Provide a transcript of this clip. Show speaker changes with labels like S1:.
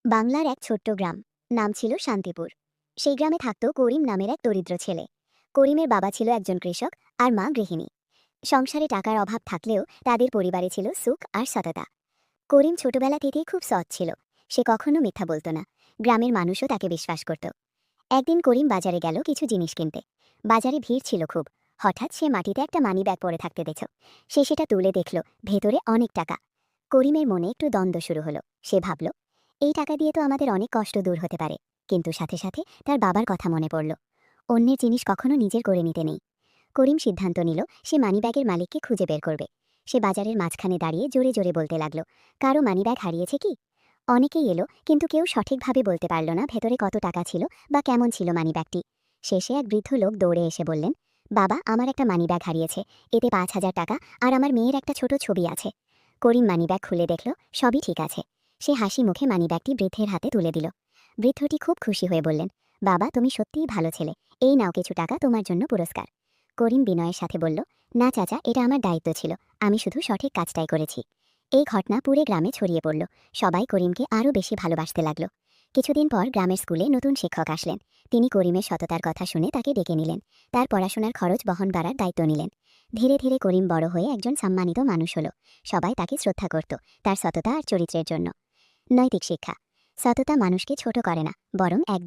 S1: বাংলার এক ছোট্ট গ্রাম, নাম ছিল শান্তিপুর। সেই গ্রামে থাকত করিম নামের এক দরিদ্র ছেলে। করিমের বাবা ছিল একজন কৃষক আর মা গৃহিণী। সংসারে টাকার অভাব থাকলেও তাদের পরিবারে ছিল সুখ আর সততা। করিম ছোটবেলা থেকেই খুব সৎ ছিল। সে কখনো মিথ্যা বলতো না। গ্রামের মানুষও তাকে বিশ্বাস করত। একদিন করিম বাজারে গেল কিছু জিনিস কিনতে। বাজারে ভিড় ছিল খুব। হঠাৎ সে মাটিতে একটা মানি ব্যাগ পড়ে থাকতে দেখল। সে সেটা তুলে দেখল, ভেতরে অনেক টাকা। করিমের মনে একটু দ্বন্দ্ব শুরু হলো। সে ভাবল, এই টাকা দিয়ে তো আমাদের অনেক কষ্ট দূর হতে পারে। কিন্তু সাথে সাথে তার বাবার কথা মনে পড়ল। অন্যের জিনিস কখনো নিজের করে নিতে নেই। করিম সিদ্ধান্ত নিল সে মানিব্যাগের মালিককে খুঁজে বের করবে। সে বাজারের মাঝখানে দাঁড়িয়ে জোরে জোরে বলতে লাগলো, কারো মানিব্যাগ হারিয়েছে কি? অনেকেই এলো, কিন্তু কেউ সঠিকভাবে বলতে পারল না ভেতরে কত টাকা ছিল বা কেমন ছিল মানিব্যাগটি। শেষে এক বৃদ্ধ লোক দৌড়ে এসে বললেন, বাবা, আমার একটা মানিব্যাগ হারিয়েছে। এতে 5,000 টাকা আর আমার মেয়ের একটা ছোট ছবি আছে। করিম মানিব্যাগ খুলে দেখল, সবই ঠিক আছে। সে হাসি মুখে মানিব্যাগটি বৃদ্ধের হাতে তুলে দিল। বৃদ্ধটি খুব খুশি হয়ে বললেন, বাবা, তুমি সত্যিই ভালো ছেলে। এই নাও কিছু টাকা, তোমার জন্য পুরস্কার। করিম বিনয়ের সাথে বলল, না চাচা, এটা আমার দায়িত্ব ছিল। আমি শুধু সঠিক কাজটাই করেছি। এই ঘটনা পুরো গ্রামে ছড়িয়ে পড়ল। সবাই করিমকে আরও বেশি ভালোবাসতে লাগল। কিছুদিন পর গ্রামের স্কুলে নতুন শিক্ষক আসলেন। তিনি করিমের সততার কথা শুনে তাকে ডেকে নিলেন। তার পড়াশোনার খরচ বহন করার দায়িত্ব নিলেন। ধীরে ধীরে করিম বড় হয়ে একজন সম্মানিত মানুষ হল। সবাই তাকে শ্রদ্ধা করত তার সততা আর চরিত্রের জন্য। নৈতিক শিক্ষা। সততা মানুষকে ছোট করে না, বরং একদিন